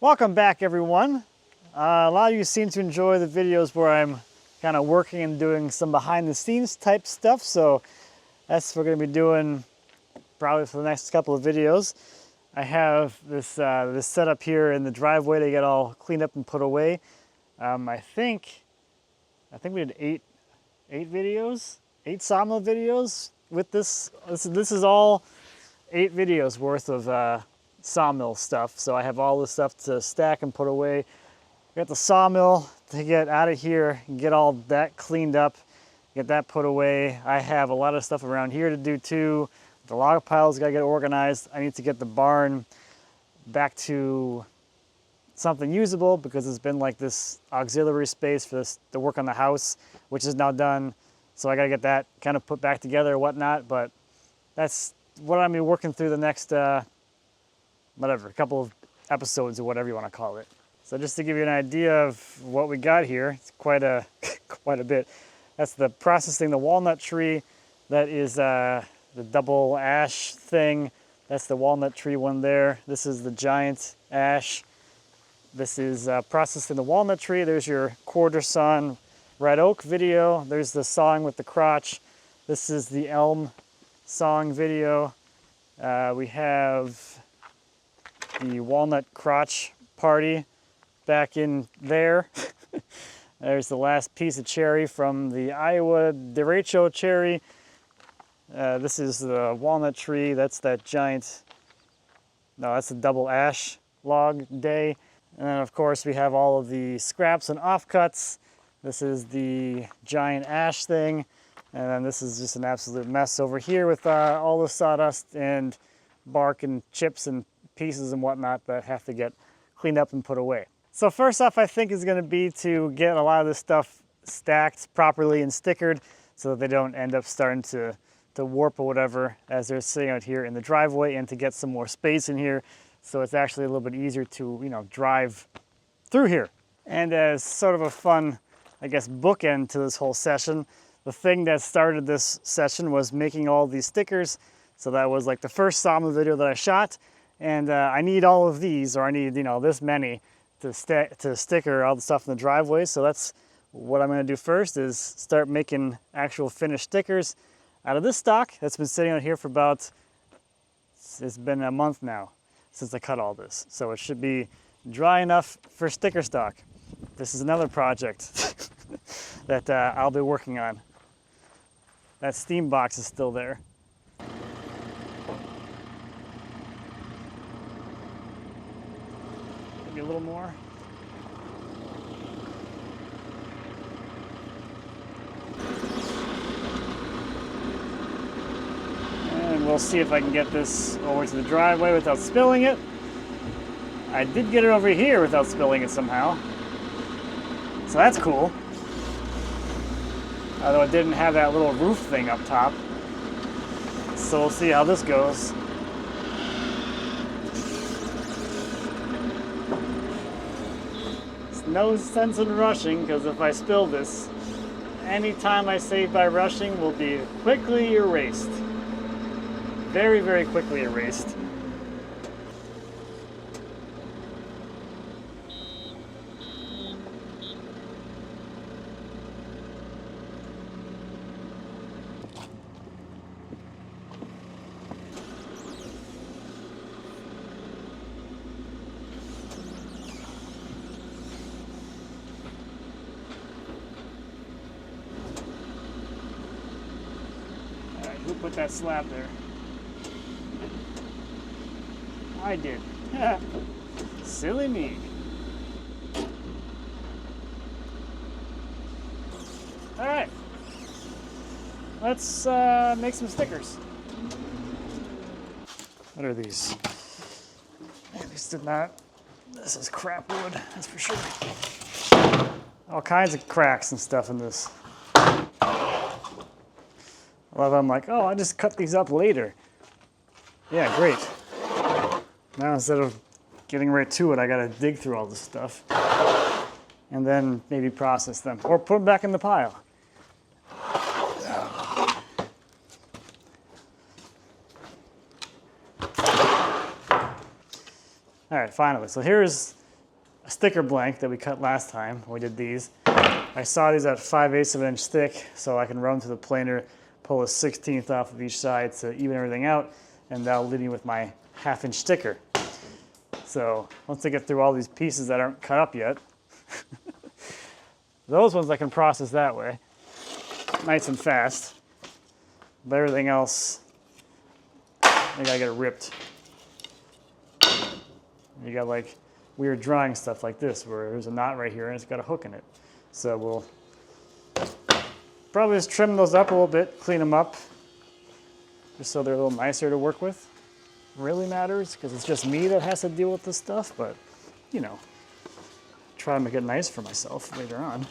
Welcome back, everyone. A lot of you seem to enjoy the videos where I'm kind of working and doing some behind the scenes type stuff, so that's what we're going to be doing probably for the next couple of videos. I have this this setup here in the driveway to get all cleaned up and put away. I think we did eight videos, 8 Sawmill videos with this. This is all 8 videos worth of Sawmill stuff. So I have all this stuff to stack and put away. Got the sawmill to get out of here and get all that cleaned up, get that put away. I have a lot of stuff around here to do too. The log piles gotta get organized. I need to get the barn back to something usable because it's been like this auxiliary space for the work on the house, which is now done. So I gotta get that kind of put back together or whatnot, but that's what I'm gonna be working through the next whatever, a couple of episodes or whatever you want to call it. So just to give you an idea of what we got here, it's quite a bit. That's the processing the walnut tree. That is the double ash thing. That's the walnut tree one there. This is the giant ash. This is processing the walnut tree. There's your quarter sawn red oak video. There's the sawing with the crotch. This is the elm sawing video. We have the walnut crotch party back in there. There's the last piece of cherry from the Iowa derecho cherry. This is the walnut tree. That's that giant, no, that's a double ash log day. And then of course we have all of the scraps and offcuts. This is the giant ash thing. And then this is just an absolute mess over here with all the sawdust and bark and chips and pieces and whatnot that have to get cleaned up and put away. So first off, I think is going to be to get a lot of this stuff stacked properly and stickered so that they don't end up starting to warp or whatever as they're sitting out here in the driveway, and to get some more space in here so it's actually a little bit easier to, you know, drive through here. And as sort of a fun, I guess, bookend to this whole session, the thing that started this session was making all these stickers. So that was like the first Sawmill video that I shot. And I need all of these, or I need, you know, this many to sticker all the stuff in the driveway. So that's what I'm gonna do first, is start making actual finished stickers out of this stock that's been sitting out here for about, it's been a month now since I cut all this. So it should be dry enough for sticker stock. This is another project that I'll be working on. That steam box is still there. Maybe a little more. And we'll see if I can get this over to the driveway without spilling it. I did get it over here without spilling it somehow. So that's cool. Although it didn't have that little roof thing up top. So we'll see how this goes. There's no sense in rushing, because if I spill this, any time I save by rushing will be quickly erased. Very, very quickly erased. Who put that slab there? I did. Silly me. All right. Let's make some stickers. What are these? These did not. This is crap wood, that's for sure. All kinds of cracks and stuff in this. A lot of them like, oh, I'll just cut these up later. Yeah, great. Now instead of getting right to it, I gotta dig through all this stuff and then maybe process them or put them back in the pile. All right, finally. So here's sticker blank that we cut last time when we did these. I saw these at 5/8 of an inch thick, so I can run through the planer, pull a 1/16 off of each side to even everything out, and that'll leave me with my 1/2 inch sticker. So once I get through all these pieces that aren't cut up yet, those ones I can process that way, nice and fast. But everything else, I gotta get it ripped. You got like weird drawing stuff like this where there's a knot right here and it's got a hook in it. So we'll probably just trim those up a little bit, clean them up, just so they're a little nicer to work with. Really matters because it's just me that has to deal with this stuff, but you know, try to make it nice for myself later on.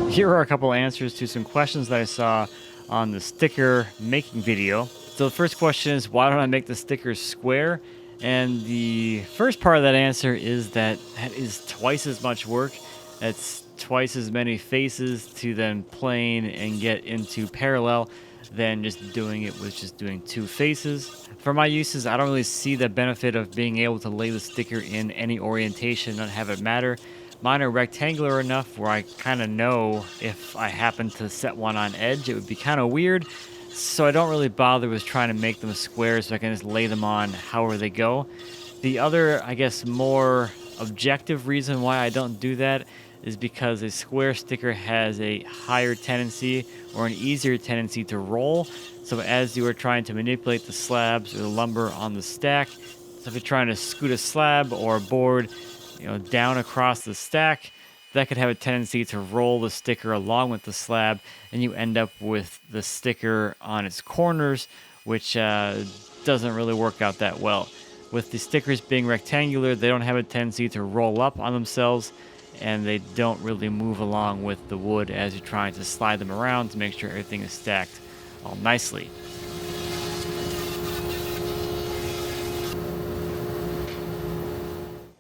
Here are a couple answers to some questions that I saw on the sticker making video. So the first question is, why don't I make the stickers square? And the first part of that answer is that is twice as much work. That's twice as many faces to then plane and get into parallel than just doing it with just doing 2 faces. For my uses, I don't really see the benefit of being able to lay the sticker in any orientation and have it matter. Mine are rectangular enough where I kind of know if I happen to set one on edge, it would be kind of weird. So I don't really bother with trying to make them square so I can just lay them on however they go. The other, I guess, more objective reason why I don't do that is because a square sticker has a higher tendency or an easier tendency to roll. So as you are trying to manipulate the slabs or the lumber on the stack, so if you're trying to scoot a slab or a board, down across the stack, that could have a tendency to roll the sticker along with the slab, and you end up with the sticker on its corners, which doesn't really work out that well. With the stickers being rectangular, they don't have a tendency to roll up on themselves, and they don't really move along with the wood as you're trying to slide them around to make sure everything is stacked all nicely.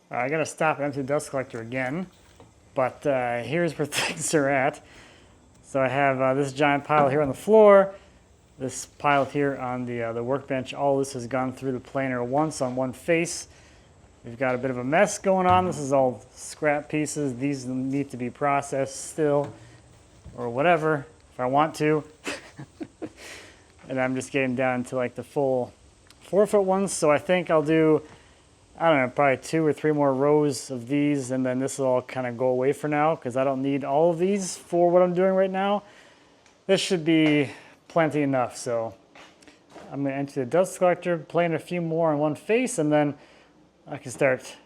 I gotta stop and empty the dust collector again, but here's where things are at. So I have this giant pile here on the floor, this pile here on the workbench. All this has gone through the planer once on one face. We've got a bit of a mess going on. This is all scrap pieces. These need to be processed still, or whatever, if I want to. And I'm just getting down to like the full 4-foot ones. So I think I'll do, I don't know, probably 2 or 3 more rows of these, and then this will all kind of go away for now because I don't need all of these for what I'm doing right now. This should be plenty enough. So I'm going to empty the dust collector, plane a few more on one face, and then I can start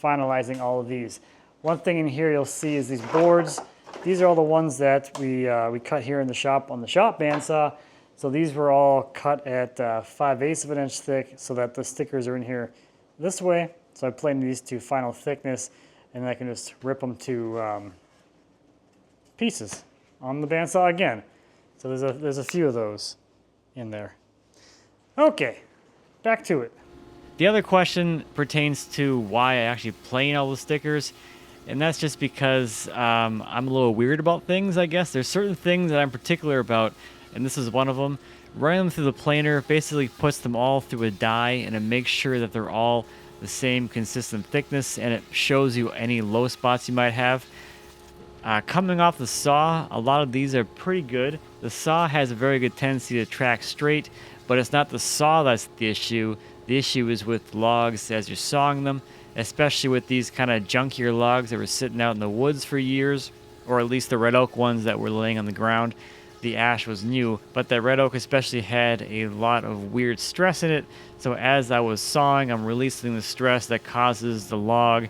finalizing all of these. One thing in here you'll see is these boards. These are all the ones that we cut here in the shop on the shop bandsaw. So these were all cut at 5/8 of an inch thick so that the stickers are in here this way. So I planed these to final thickness, and then I can just rip them to pieces on the bandsaw again. So there's a few of those in there. Okay, back to it. The other question pertains to why I actually plane all the stickers, and that's just because I'm a little weird about things, I guess. There's certain things that I'm particular about, and this is one of them. Running them through the planer basically puts them all through a die, and it makes sure that they're all the same consistent thickness, and it shows you any low spots you might have. Coming off the saw, a lot of these are pretty good. The saw has a very good tendency to track straight, but it's not the saw that's the issue. The issue is with logs as you're sawing them, especially with these kind of junkier logs that were sitting out in the woods for years, or at least the red oak ones that were laying on the ground. The ash was new, but that red oak especially had a lot of weird stress in it. So as I was sawing, I'm releasing the stress that causes the log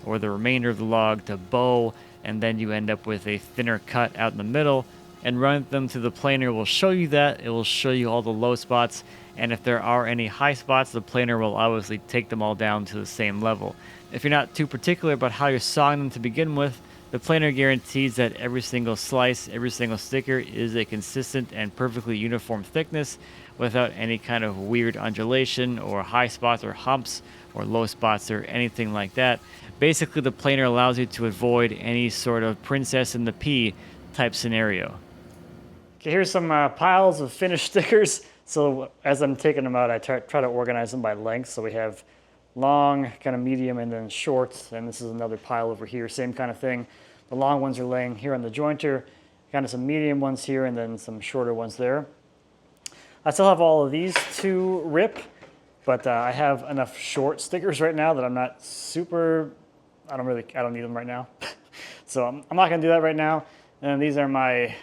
or the remainder of the log to bow, and then you end up with a thinner cut out in the middle. And running them through the planer will show you that. It will show you all the low spots, and if there are any high spots, the planer will obviously take them all down to the same level. If you're not too particular about how you're sawing them to begin with, the planer guarantees that every single slice, every single sticker is a consistent and perfectly uniform thickness without any kind of weird undulation or high spots or humps or low spots or anything like that. Basically, the planer allows you to avoid any sort of princess in the pea type scenario. Okay, here's some piles of finished stickers. So as I'm taking them out, I try to organize them by length. So we have long, kind of medium, and then short. And this is another pile over here, same kind of thing. The long ones are laying here on the jointer, kind of some medium ones here, and then some shorter ones there. I still have all of these to rip, but I have enough short stickers right now that I'm not super, I don't need them right now. So I'm not gonna do that right now. And these are my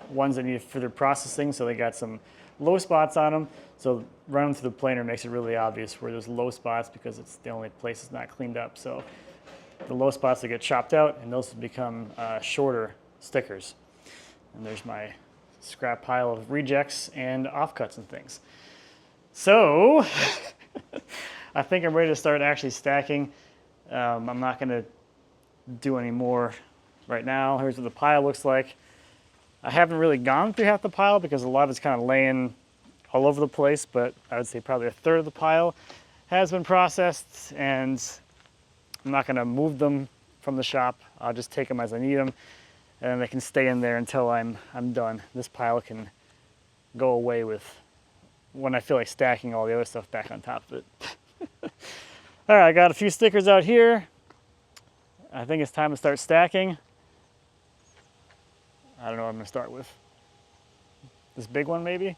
ones that need further processing, so they got some low spots on them. So running through the planer makes it really obvious where there's low spots because it's the only place that's not cleaned up. So the low spots will get chopped out, and those will become shorter stickers. And there's my scrap pile of rejects and offcuts and things. So I think I'm ready to start actually stacking. I'm not going to do any more right now. Here's what the pile looks like. I haven't really gone through half the pile because a lot of it's kind of laying all over the place, but I would say probably a third of the pile has been processed, and I'm not going to move them from the shop. I'll just take them as I need them, and they can stay in there until I'm done. This pile can go away with when I feel like stacking all the other stuff back on top of it. All right, I got a few stickers out here. I think it's time to start stacking. I don't know what I'm going to start with. This big one, maybe?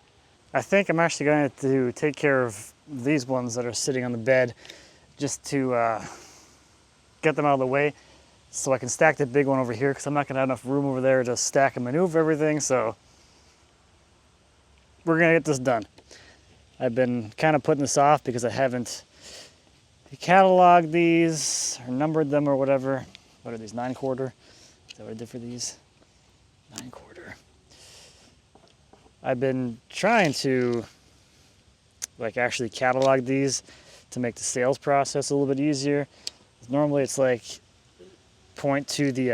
I think I'm actually going to take care of these ones that are sitting on the bed just to get them out of the way so I can stack the big one over here, because I'm not going to have enough room over there to stack and maneuver everything. So we're going to get this done. I've been kind of putting this off because I haven't cataloged these or numbered them or whatever. What are these, 9/4? Is that what I did for these? 9/4. I've been trying to like actually catalog these to make the sales process a little bit easier. Normally it's like point to the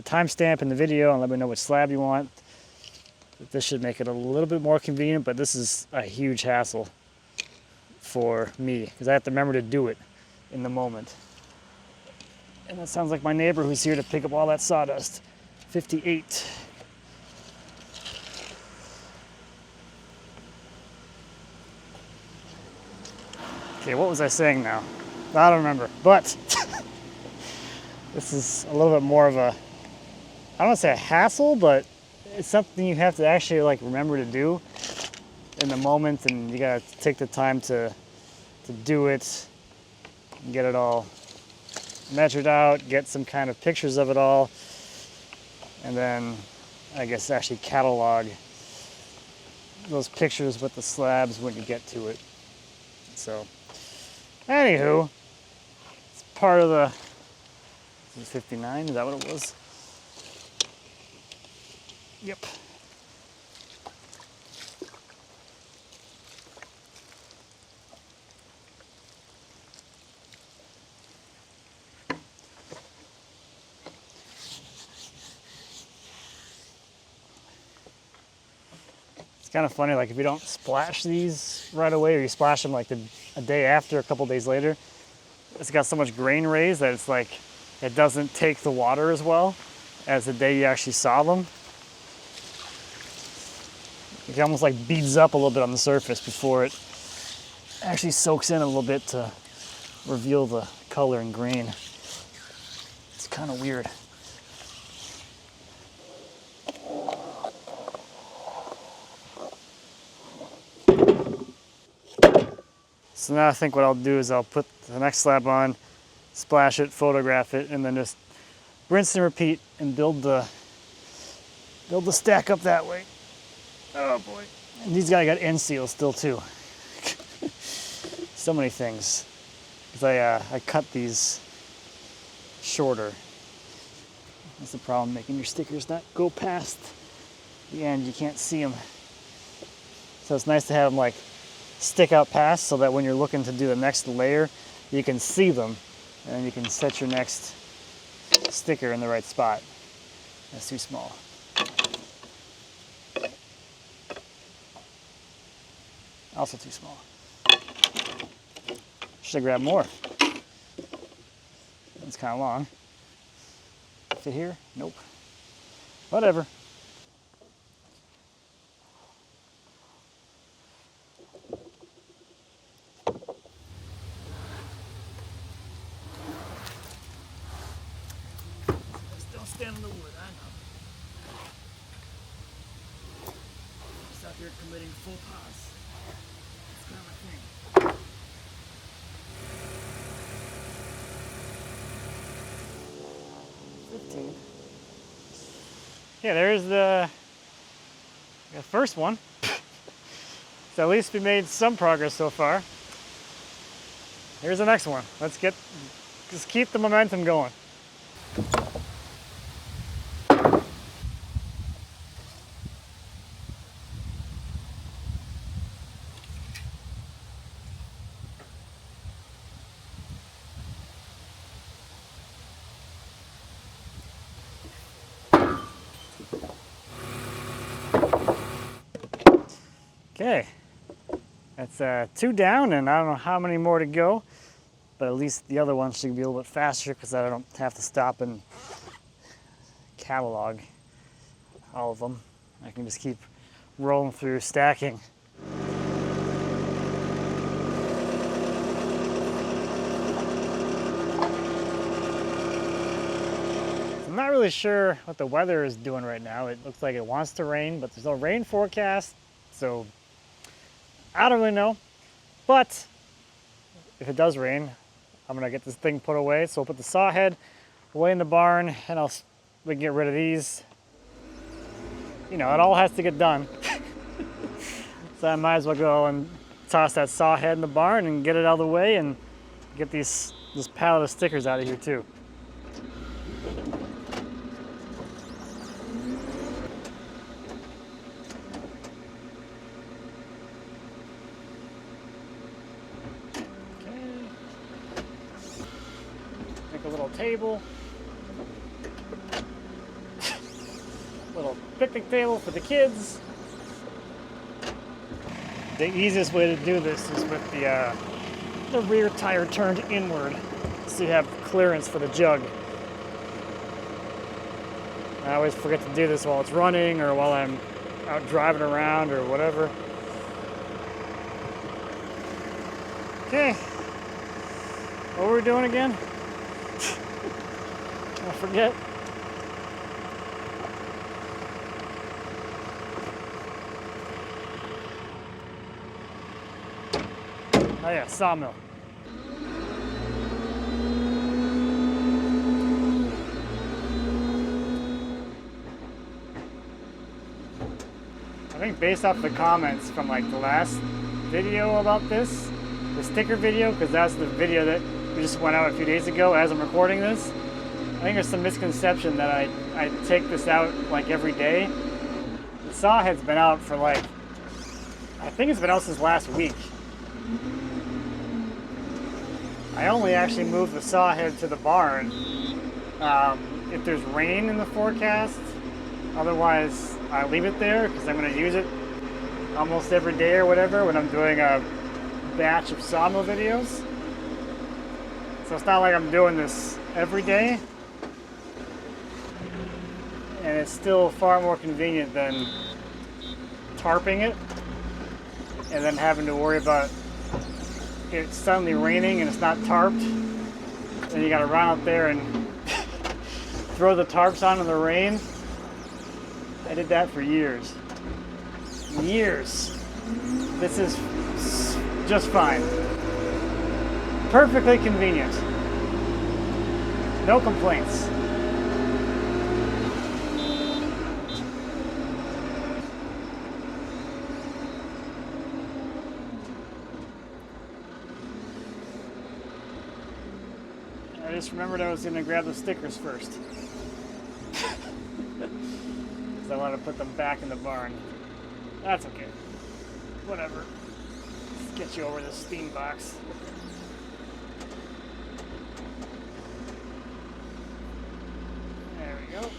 timestamp in the video and let me know which slab you want. This should make it a little bit more convenient, but this is a huge hassle for me because I have to remember to do it in the moment. And that sounds like my neighbor who's here to pick up all that sawdust. 58. Okay, what was I saying now? I don't remember, but this is a little bit more of a, I don't want to say a hassle, but it's something you have to actually like remember to do in the moment, and you gotta take the time to do it, get it all measured out, get some kind of pictures of it all, and then I guess actually catalog those pictures with the slabs when you get to it. So anywho, it's part of the 59, is that what it was? Yep. It's kind of funny, like if you don't splash these right away, or you splash them like a day after, a couple days later, it's got so much grain raised that it's like it doesn't take the water as well as the day you actually saw them. It almost like beads up a little bit on the surface before it actually soaks in a little bit to reveal the color and grain. It's kind of weird. So now I think what I'll do is I'll put the next slab on, splash it, photograph it, and then just rinse and repeat and build the stack up that way. Oh boy. And these guys got end seals still too. So many things. Because I cut these shorter. That's the problem, making your stickers not go past the end. You can't see them. So it's nice to have them like stick out past so that when you're looking to do the next layer, you can see them and then you can set your next sticker in the right spot. That's too small. Also too small. Should have grabbed more. It's kind of long. Fit here? Nope. Whatever. Still stand on the wood, I know. Just out there committing full pas. That's kind of my thing. Yeah, there's the first one. So at least we made some progress so far. Here's the next one. Just keep the momentum going. Okay, that's 2 down, and I don't know how many more to go, but at least the other one should be a little bit faster because I don't have to stop and catalog all of them. I can just keep rolling through stacking. I'm not really sure what the weather is doing right now. It looks like it wants to rain, but there's no rain forecast, so I don't really know. But if it does rain, I'm gonna get this thing put away. So I'll put the saw head away in the barn, and we can get rid of these. You know, it all has to get done. So I might as well go and toss that saw head in the barn and get it out of the way and get this pallet of stickers out of here too. A little table, little picnic table for the kids. The easiest way to do this is with the rear tire turned inward, so you have clearance for the jug. I always forget to do this while it's running or while I'm out driving around or whatever. Okay. What were we doing again? I forget. Oh yeah, sawmill. I think based off the comments from like the last video about this, the sticker video, because that's the video that we just went out a few days ago as I'm recording this, I think there's some misconception that I take this out like every day. The saw head's been out for like, I think it's been out since last week. I only actually moved the saw head to the barn if there's rain in the forecast. Otherwise, I leave it there because I'm going to use it almost every day or whatever when I'm doing a batch of sawmill videos. So it's not like I'm doing this every day. And it's still far more convenient than tarping it and then having to worry about it's suddenly raining and it's not tarped. Then you got to run out there and throw the tarps on in the rain. I did that for years. Years. This is just fine. Perfectly convenient. No complaints. I just remembered I was going to grab the stickers first. Because I want to put them back in the barn. That's okay. Whatever. Let's get you over this steam box. There we go.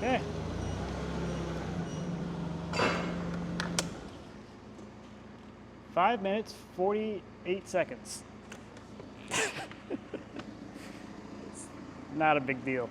Okay. Five minutes, 48 seconds. It's not a big deal.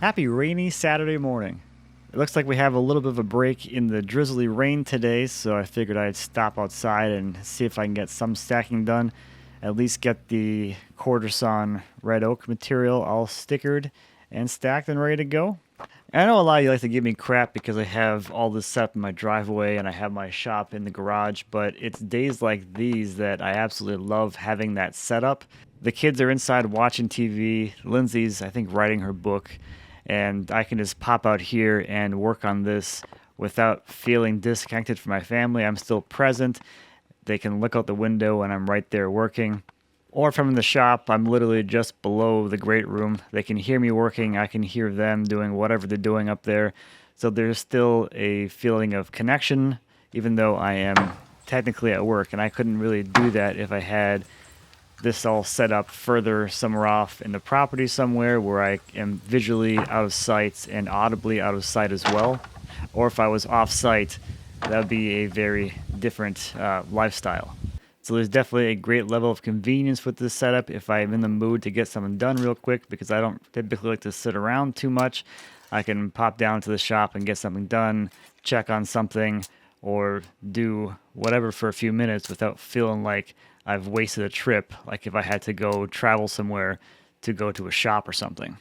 Happy rainy Saturday morning. It looks like we have a little bit of a break in the drizzly rain today, so I figured I'd stop outside and see if I can get some stacking done. At least get the quarter sawn red oak material all stickered and stacked and ready to go. And I know a lot of you like to give me crap because I have all this set up in my driveway and I have my shop in the garage, but it's days like these that I absolutely love having that setup. The kids are inside watching TV. Lindsay's, I think, writing her book, and I can just pop out here and work on this without feeling disconnected from my family. I'm still present. They can look out the window and I'm right there working. Or if I'm in the shop, I'm literally just below the great room. They can hear me working. I can hear them doing whatever they're doing up there. So there's still a feeling of connection, even though I am technically at work. And I couldn't really do that if I had this all set up further somewhere off in the property somewhere where I am visually out of sight and audibly out of sight as well. Or if I was off site, that would be a very different lifestyle. So there's definitely a great level of convenience with this setup if I'm in the mood to get something done real quick, because I don't typically like to sit around too much. I can pop down to the shop and get something done, check on something, or do whatever for a few minutes without feeling like I've wasted a trip, like if I had to go travel somewhere to go to a shop or something.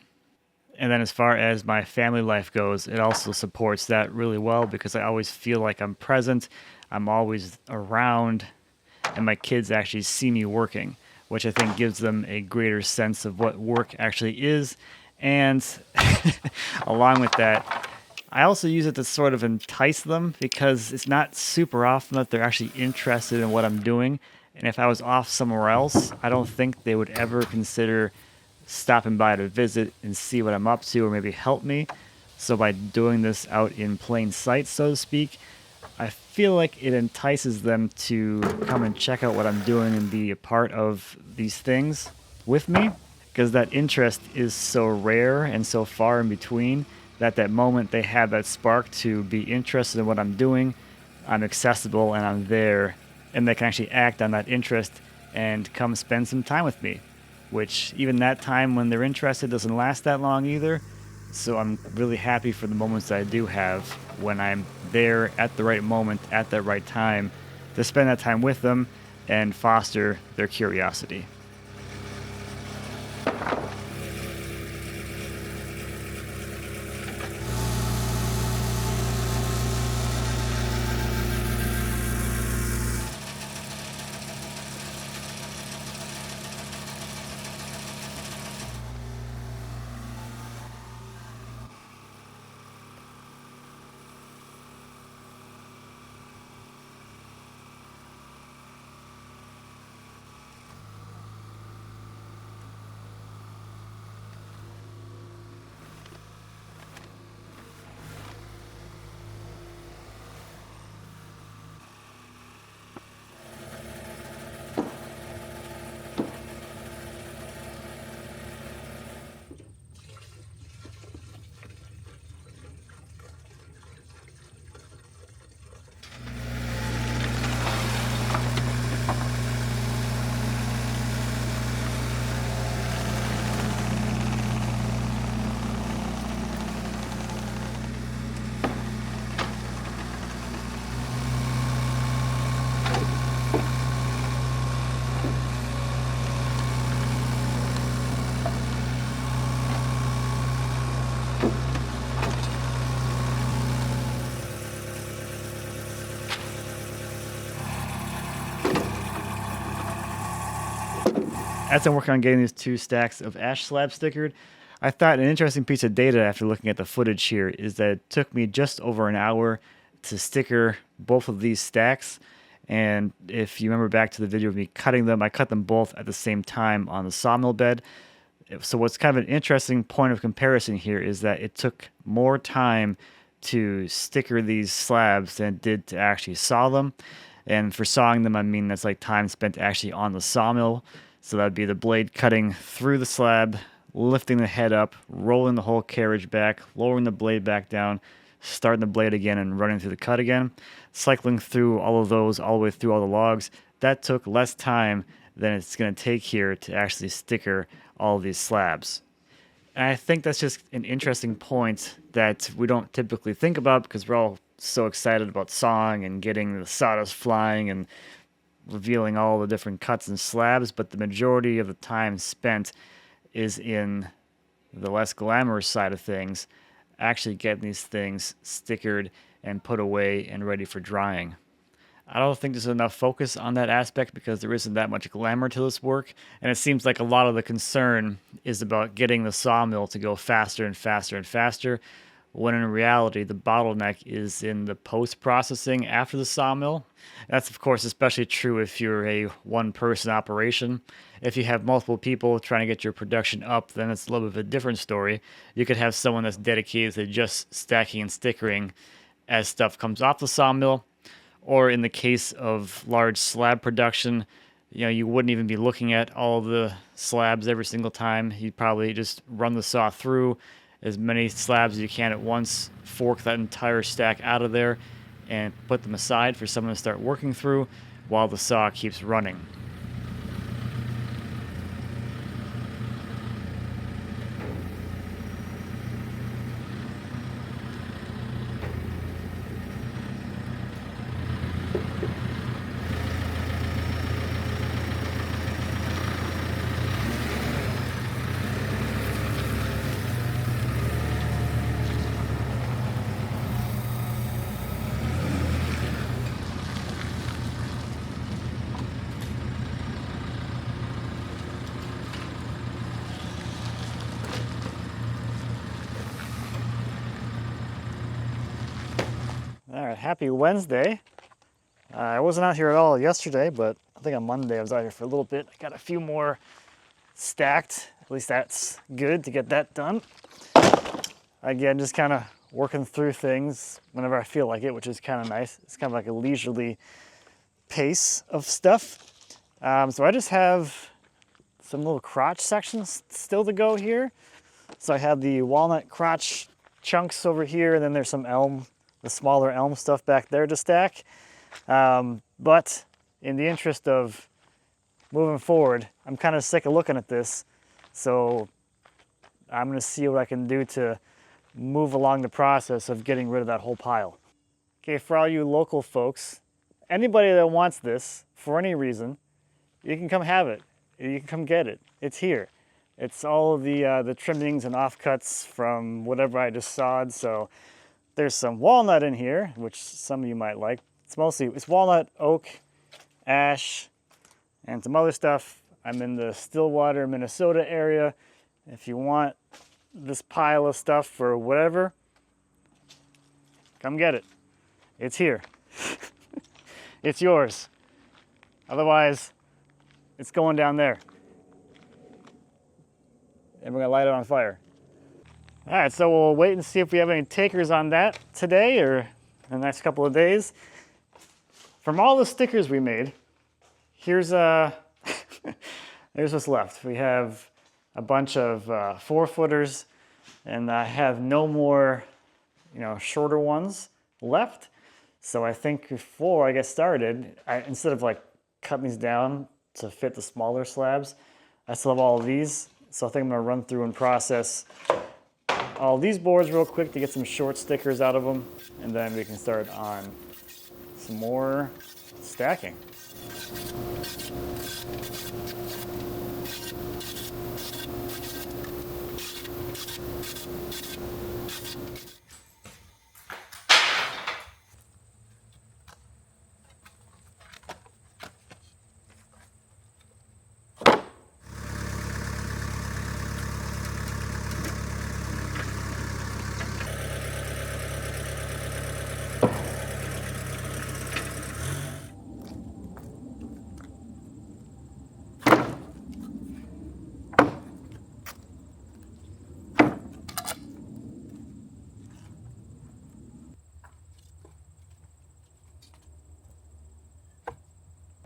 And then as far as my family life goes, it also supports that really well because I always feel like I'm present, I'm always around, and my kids actually see me working, which I think gives them a greater sense of what work actually is. And along with that, I also use it to sort of entice them because it's not super often that they're actually interested in what I'm doing. And if I was off somewhere else, I don't think they would ever consider stopping by to visit and see what I'm up to or maybe help me. So by doing this out in plain sight, so to speak, I feel like it entices them to come and check out what I'm doing and be a part of these things with me, because that interest is so rare and so far in between that moment they have that spark to be interested in what I'm doing, I'm accessible and I'm there, and they can actually act on that interest and come spend some time with me, which even that time when they're interested doesn't last that long either. So I'm really happy for the moments that I do have when I'm there at the right moment, at the right time, to spend that time with them and foster their curiosity. As I'm working on getting these 2 stacks of ash slab stickered, I thought an interesting piece of data after looking at the footage here is that it took me just over an hour to sticker both of these stacks. And if you remember back to the video of me cutting them, I cut them both at the same time on the sawmill bed. So what's kind of an interesting point of comparison here is that it took more time to sticker these slabs than it did to actually saw them. And for sawing them, I mean that's like time spent actually on the sawmill. So that'd be the blade cutting through the slab, lifting the head up, rolling the whole carriage back, lowering the blade back down, starting the blade again and running through the cut again, cycling through all of those all the way through all the logs. That took less time than it's going to take here to actually sticker all of these slabs. And I think that's just an interesting point that we don't typically think about because we're all so excited about sawing and getting the sawdust flying and revealing all the different cuts and slabs, but the majority of the time spent is in the less glamorous side of things, actually getting these things stickered and put away and ready for drying. I don't think there's enough focus on that aspect because there isn't that much glamour to this work, and it seems like a lot of the concern is about getting the sawmill to go faster and faster and faster, when in reality the bottleneck is in the post-processing after the sawmill. That's of course especially true if you're a one-person operation. If you have multiple people trying to get your production up, then it's a little bit of a different story. You could have someone that's dedicated to just stacking and stickering as stuff comes off the sawmill. Or in the case of large slab production, you wouldn't even be looking at all the slabs every single time. You'd probably just run the saw through as many slabs as you can at once, fork that entire stack out of there, and put them aside for someone to start working through while the saw keeps running. All right, happy Wednesday. I wasn't out here at all yesterday, but I think on Monday I was out here for a little bit. I got a few more stacked. At least that's good to get that done. Again, just kind of working through things whenever I feel like it, which is kind of nice. It's kind of like a leisurely pace of stuff. So I just have some little crotch sections still to go here. So I have the walnut crotch chunks over here, and then there's some elm, the smaller elm stuff back there to stack. But in the interest of moving forward, I'm kind of sick of looking at this. So I'm going to see what I can do to move along the process of getting rid of that whole pile. Okay, for all you local folks, anybody that wants this for any reason, you can come have it. You can come get it. It's here. It's all of the trimmings and offcuts from whatever I just sawed. So there's some walnut in here, which some of you might like. It's walnut, oak, ash, and some other stuff. I'm in the Stillwater, Minnesota area. If you want this pile of stuff for whatever, come get it. It's here. It's yours. Otherwise, it's going down there. And we're gonna light it on fire. All right, so we'll wait and see if we have any takers on that today or in the next couple of days. From all the stickers we made, here's there's what's left. We have a bunch of 4-footers, and I have no more, shorter ones left. So I think before I get started, instead of like cutting these down to fit the smaller slabs, I still have all of these. So I think I'm gonna run through and process all these boards real quick to get some short stickers out of them, and then we can start on some more stacking.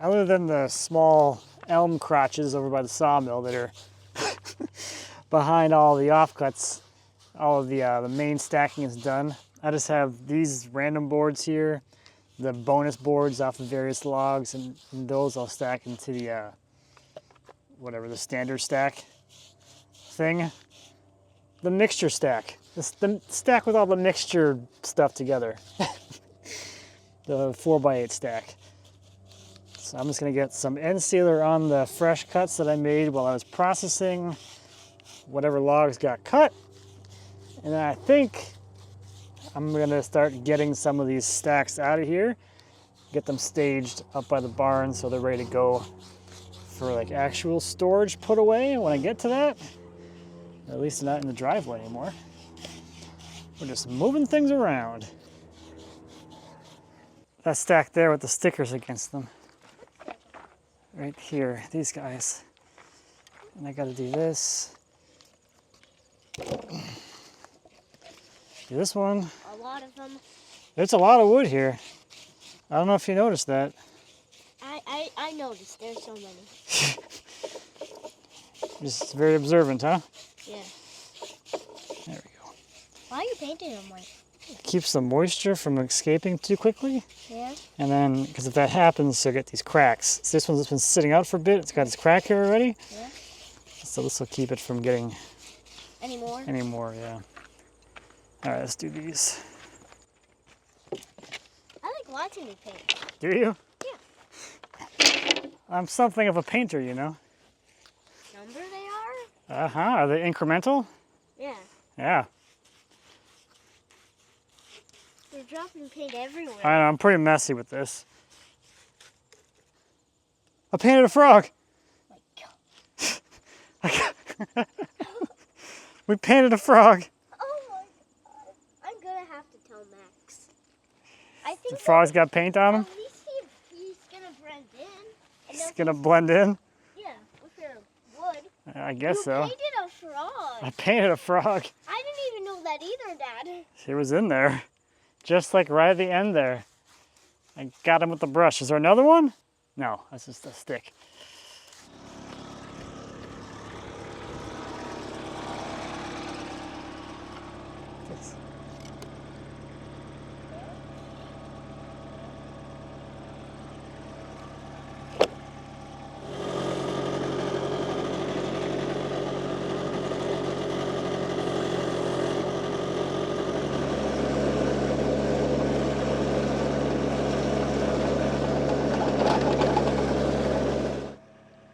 Other than the small elm crotches over by the sawmill that are behind all the offcuts, all of the main stacking is done. I just have these random boards here, the bonus boards off the various logs, and those I'll stack into the, the standard stack thing. the mixture stack. The stack with all the mixture stuff together. The 4x8 stack. So I'm just gonna get some end sealer on the fresh cuts that I made while I was processing whatever logs got cut. And then I think I'm gonna start getting some of these stacks out of here, get them staged up by the barn so they're ready to go for like actual storage put away when I get to that. Or at least not in the driveway anymore. We're just moving things around. That stack there with the stickers against them. Right here, these guys. And I gotta do this. Do this one. A lot of them. There's a lot of wood here. I don't know if you noticed that. I noticed there's so many. Just very observant, huh? Yeah. There we go. Why are you painting them white? It keeps the moisture from escaping too quickly. Yeah. And then, because if that happens, you'll get these cracks. So this one's been sitting out for a bit. It's got its crack here already. Yeah. So this will keep it from getting any more, yeah. All right, let's do these. I like watching you paint. Do you? Yeah. I'm something of a painter, you know. Number they are? Uh-huh. Are they incremental? Yeah. Yeah. They're dropping paint everywhere. I know, I'm pretty messy with this. I painted a frog. Oh my God. We painted a frog. Oh my God. I'm gonna have to tell Max. I think The frog's got paint on him? at least he's gonna blend in. And He's gonna blend in? Yeah, with your wood. I guess You so. painted a frog. I painted a frog. I didn't even know that either, Dad. He was in there. Just like right at the end there. I got him with the brush. Is there another one? No, that's just a stick.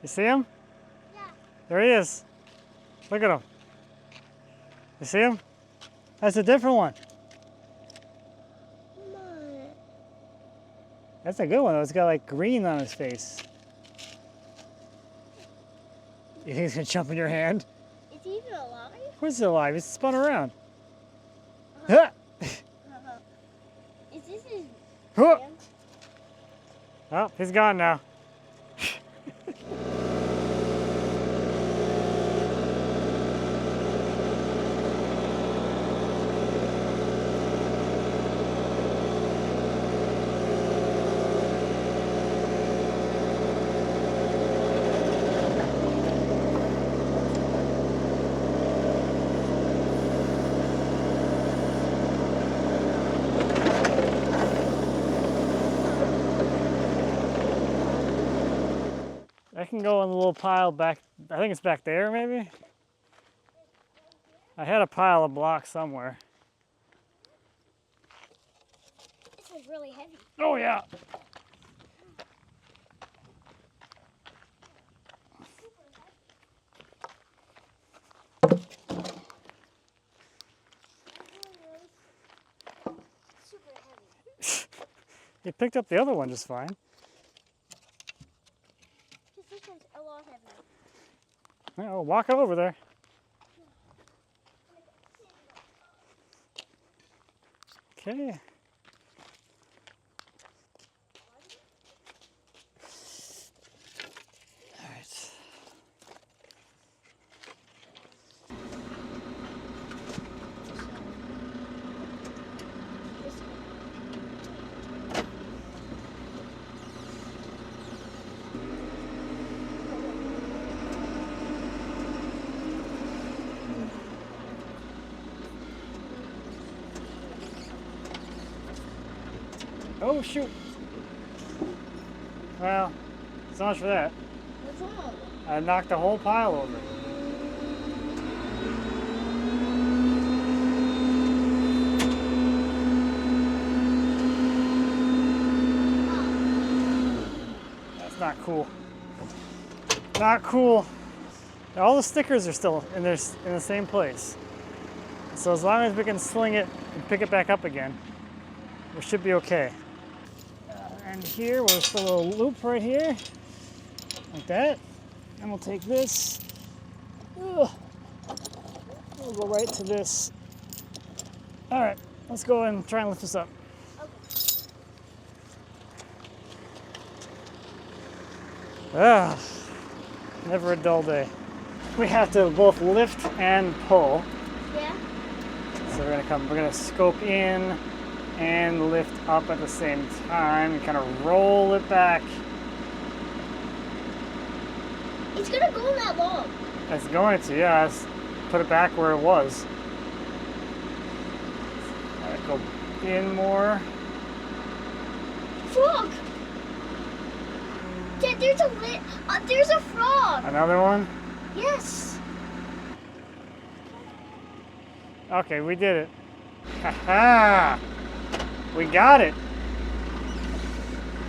You see him? Yeah. There he is. Look at him. You see him? That's a different one. Come on. That's a good one. It's got like green on his face. You think he's gonna jump in your hand? Is he even alive? Of course he's alive. He's spun around. Uh-huh. Is this his Huh. hand? Oh, he's gone now. I can go in the little pile back, I think it's back there maybe? I had a pile of blocks somewhere. This is really heavy. Oh yeah. Super heavy. He picked up the other one just fine. This one's a lot heavier. Oh, walk over there. Okay. All right. Oh shoot. Well, so much for that. What's wrong? I knocked the whole pile over. not cool. Not cool. All the stickers are still in the same place. So as long as we can sling it and pick it back up again, we should be okay. And here, we'll just put a little loop right here, like that. And we'll take this. Ugh. We'll go right to this. All right, let's go and try and lift this up. Ah, never a dull day. We have to both lift and pull. Yeah. So we're gonna scope in and lift up at the same time and kind of roll it back. It's gonna go in that log. It's going to, yeah. Let's put it back where it was. All right, go in more. Frog! Dad, there's a frog! Another one? Yes! Okay, we did it. Ha-ha! We got it!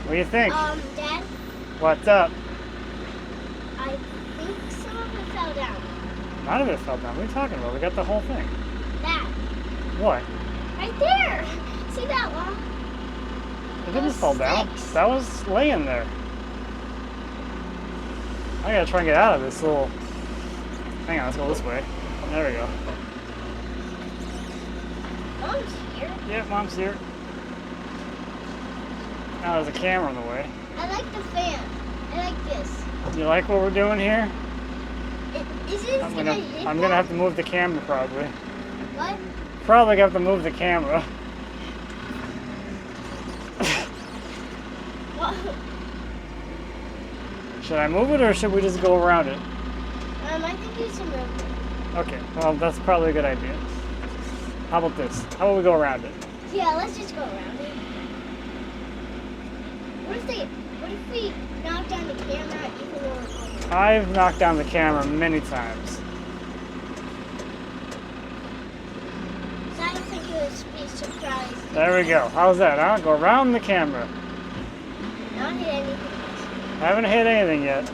What do you think? Dad, What's up? I think some of it fell down. None of it fell down. What are you talking about? We got the whole thing. That. What? Right there! See that one? It didn't fall down. Sticks. That was laying there. I gotta try and get out of this little... Hang on, let's go this way. There we go. Mom's here. Yeah, Mom's here. Now there's a camera on the way. I like the fan. I like this. You like what we're doing here? Is it I'm gonna hit gonna have to move the camera probably. What? Probably gonna have to move the camera. What? Should I move it or should we just go around it? I think you should move it. Okay, well that's probably a good idea. How about this? How about we go around it? Yeah, let's just go around it. What if we knock down the camera even though we're going? I've knocked down the camera many times. So I don't think it would be surprised. There we go. How's that, huh? Go around the camera. I don't hit anything. Haven't hit anything yet.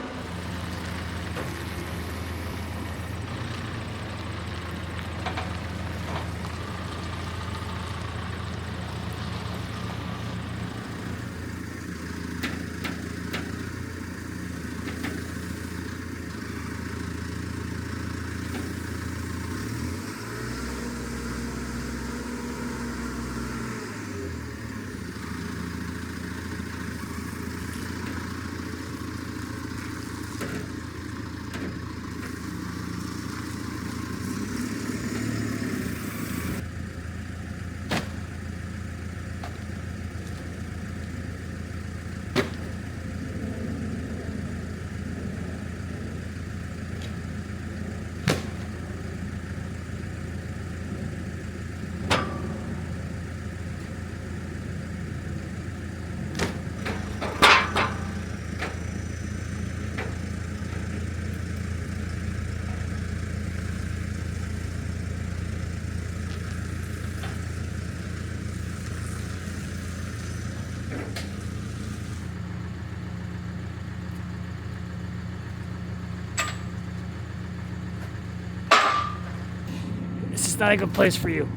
This is not a good place for you.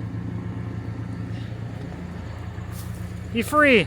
Be free.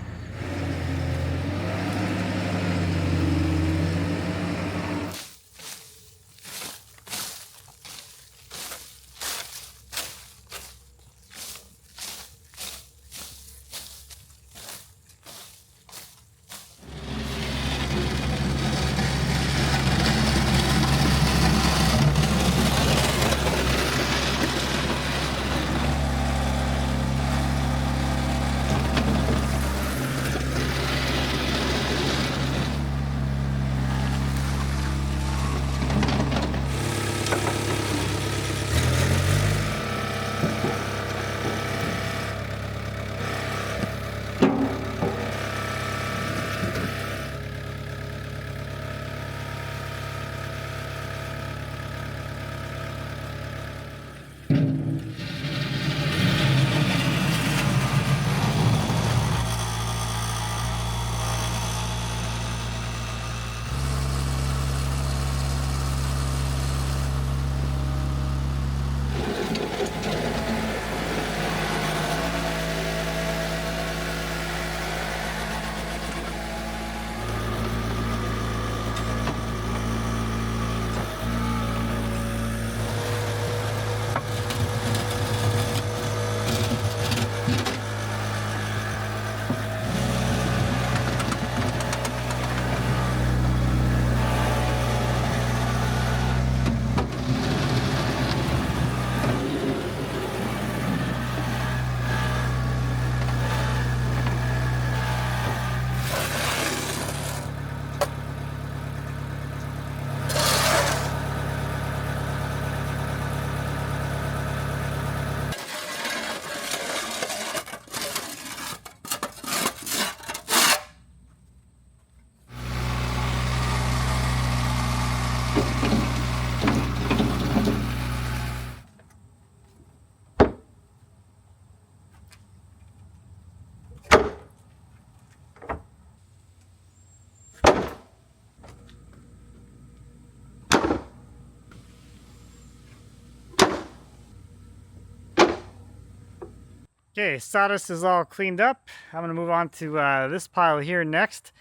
Okay, sawdust is all cleaned up. I'm gonna move on to this pile here next.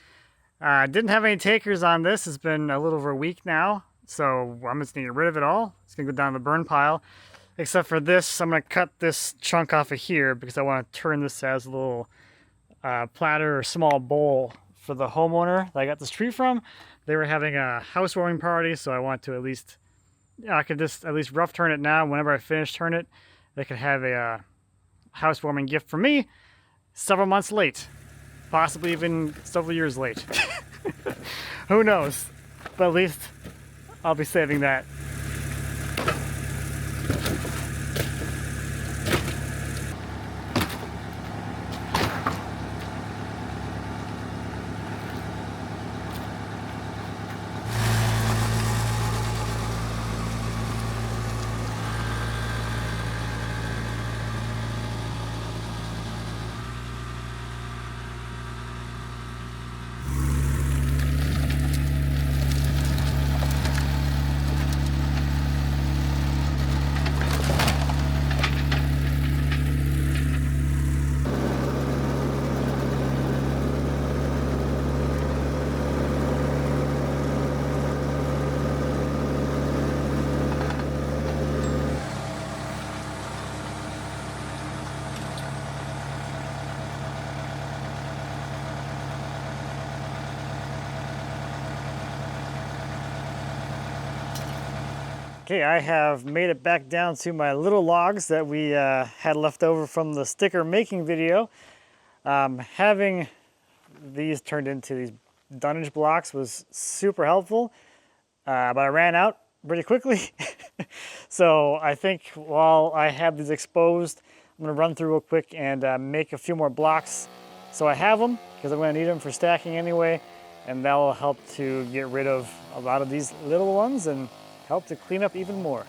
Didn't have any takers on this. It's been a little over a week now, so I'm just gonna get rid of it all. It's gonna go down the burn pile. Except for this, I'm gonna cut this chunk off of here because I want to turn this as a little platter or small bowl for the homeowner that I got this tree from. They were having a housewarming party, so I want to at least, I could just at least rough turn it now. Whenever I finish turn it, they could have a housewarming gift for me several months late, possibly even several years late. Who knows? But at least I'll be saving that. Okay, I have made it back down to my little logs that we had left over from the sticker making video. Having these turned into these dunnage blocks was super helpful, but I ran out pretty quickly. So I think while I have these exposed, I'm gonna run through real quick and make a few more blocks so I have them, because I'm gonna need them for stacking anyway, and that will help to get rid of a lot of these little ones and help to clean up even more.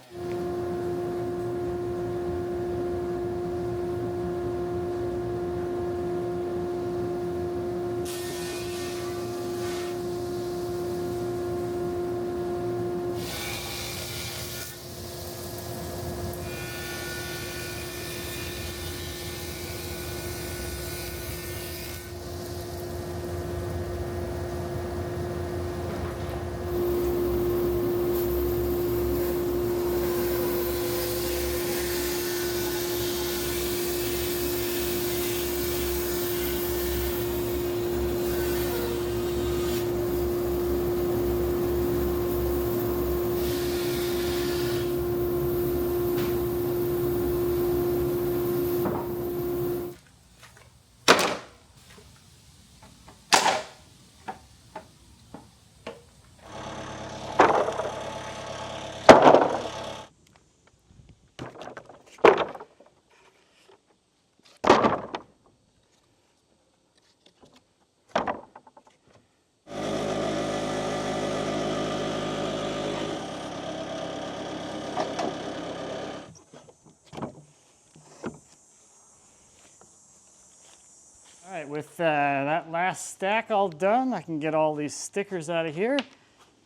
All right, with that last stack all done, I can get all these stickers out of here.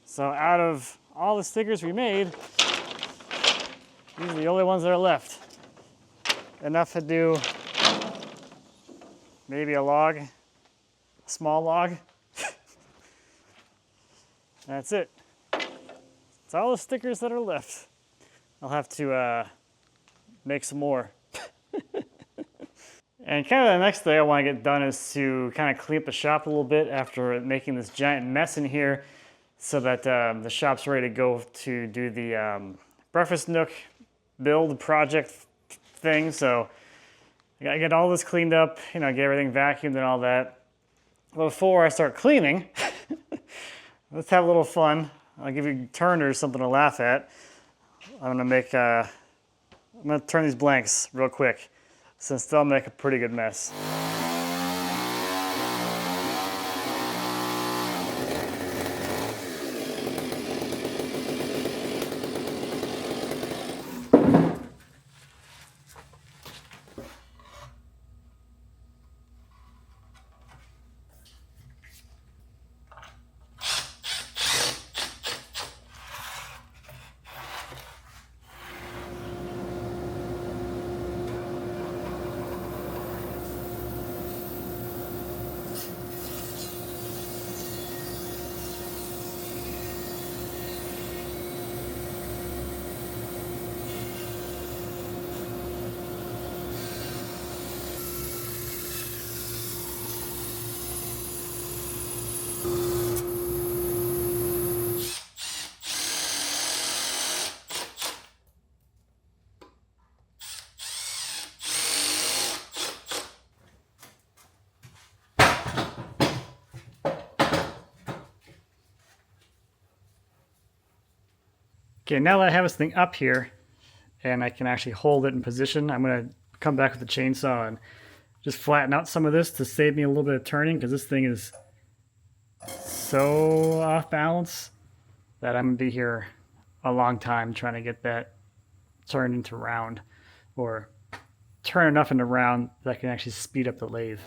So out of all the stickers we made, these are the only ones that are left. Enough to do maybe a log, a small log. That's it. That's all the stickers that are left. I'll have to make some more. And kind of the next thing I want to get done is to kind of clean up the shop a little bit after making this giant mess in here, so that the shop's ready to go to do the breakfast nook build project thing. So I gotta get all this cleaned up, you know, get everything vacuumed and all that. But before I start cleaning, let's have a little fun. I'll give you turners something to laugh at. I'm gonna turn these blanks real quick, since they'll make a pretty good mess. Okay, now that I have this thing up here and I can actually hold it in position, I'm going to come back with the chainsaw and just flatten out some of this to save me a little bit of turning, because this thing is so off balance that I'm going to be here a long time trying to get that turned into round, or turn enough into round that I can actually speed up the lathe.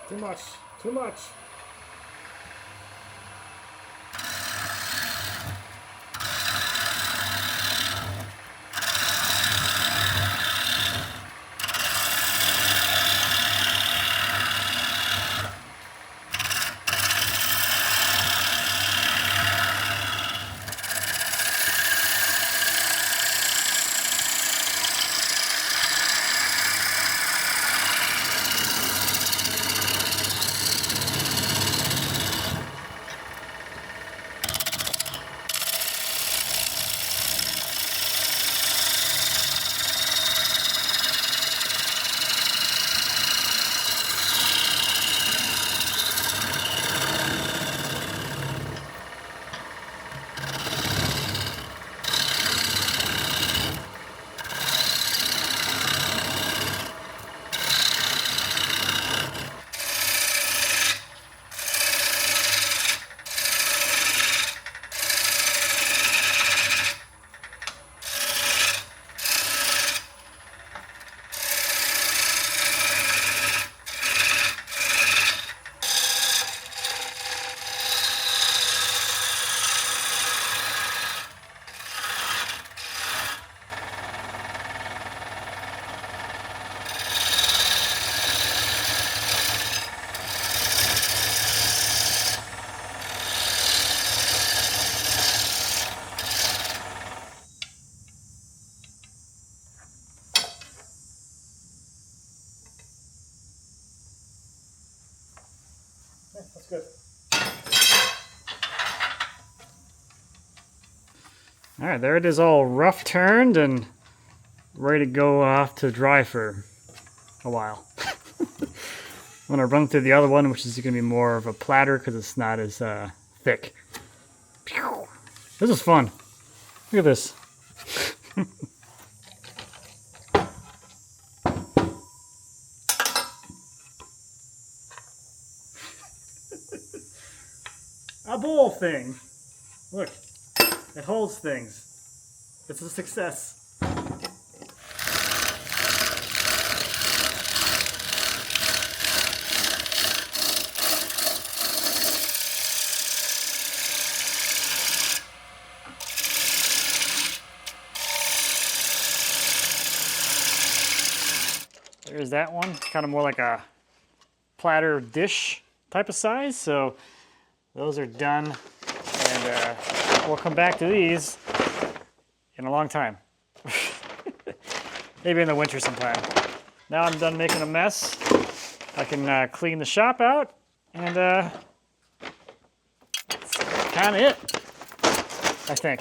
Too much. Too much. good. All right, there it is, all rough turned and ready to go off to dry for a while. I'm gonna run through the other one, which is gonna be more of a platter because it's not as thick. This is fun. Look at this. A bowl thing. Look, it holds things. It's a success. There's that one, kind of more like a platter dish type of size. So those are done, and we'll come back to these in a long time. Maybe in the winter sometime. Now I'm done making a mess. I can clean the shop out, and that's kind of it, I think.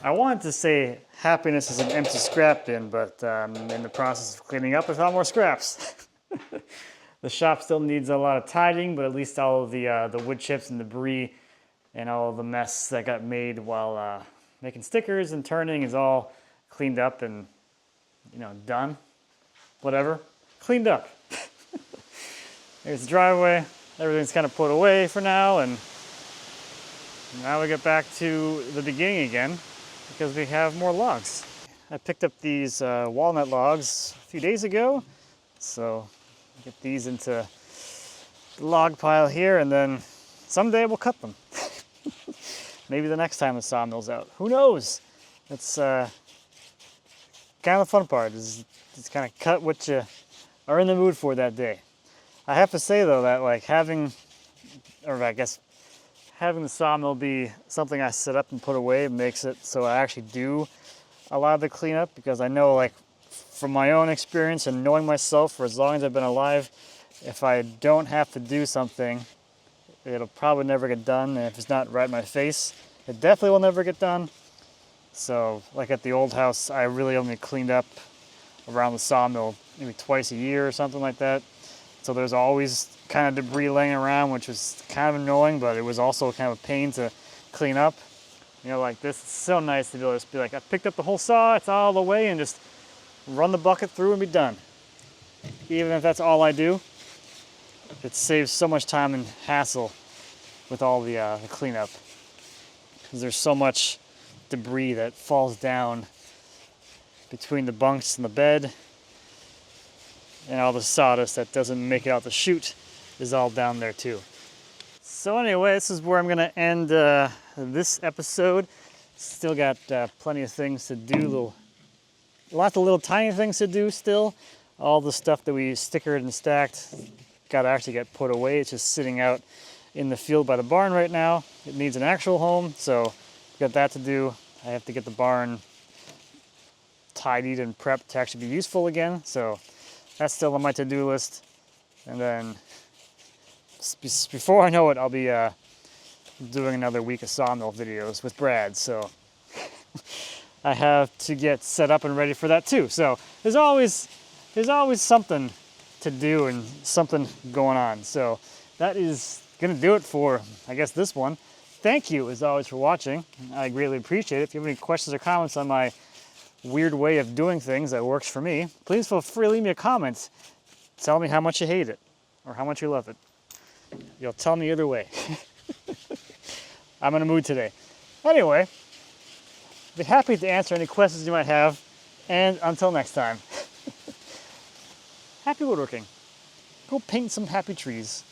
I wanted to say happiness is an empty scrap bin, but in the process of cleaning up, I found more scraps. The shop still needs a lot of tidying, but at least all of the wood chips and debris and all of the mess that got made while making stickers and turning is all cleaned up and, you know, done. Whatever. Cleaned up. There's the driveway. Everything's kind of put away for now, and now we get back to the beginning again because we have more logs. I picked up these walnut logs a few days ago, so get these into the log pile here, and then someday we'll cut them. Maybe the next time the sawmill's out. Who knows? That's kind of the fun part, is just kind of cut what you are in the mood for that day. I have to say though that like having the sawmill be something I set up and put away makes it so I actually do a lot of the cleanup, because I know, like, from my own experience and knowing myself for as long as I've been alive, if I don't have to do something, it'll probably never get done. And if it's not right in my face, it definitely will never get done. So, like at the old house, I really only cleaned up around the sawmill maybe twice a year or something like that. So there's always kind of debris laying around, which was kind of annoying, but it was also kind of a pain to clean up. You know, like this, it's so nice to be able to just be like, I picked up the whole saw, it's all the way, and just run the bucket through and be done. Even if that's all I do, it saves so much time and hassle with all the cleanup. Because there's so much debris that falls down between the bunks and the bed, and all the sawdust that doesn't make it out the chute is all down there too. So anyway, this is where I'm gonna end this episode. Still got plenty of things to do, lots of little tiny things to do still. All the stuff that we stickered and stacked got to actually get put away. It's just sitting out in the field by the barn right now. It needs an actual home, so got that to do. I have to get the barn tidied and prepped to actually be useful again, so that's still on my to-do list. And then before I know it, I'll be doing another week of sawmill videos with Brad, so I have to get set up and ready for that too. So there's always something to do and something going on. So that is gonna do it for, I guess, this one. Thank you as always for watching. I greatly appreciate it. If you have any questions or comments on my weird way of doing things that works for me, please feel free to leave me a comment. Tell me how much you hate it or how much you love it. You'll tell me either way. I'm in a mood today. Anyway, be happy to answer any questions you might have, and until next time, happy woodworking. Go paint some happy trees.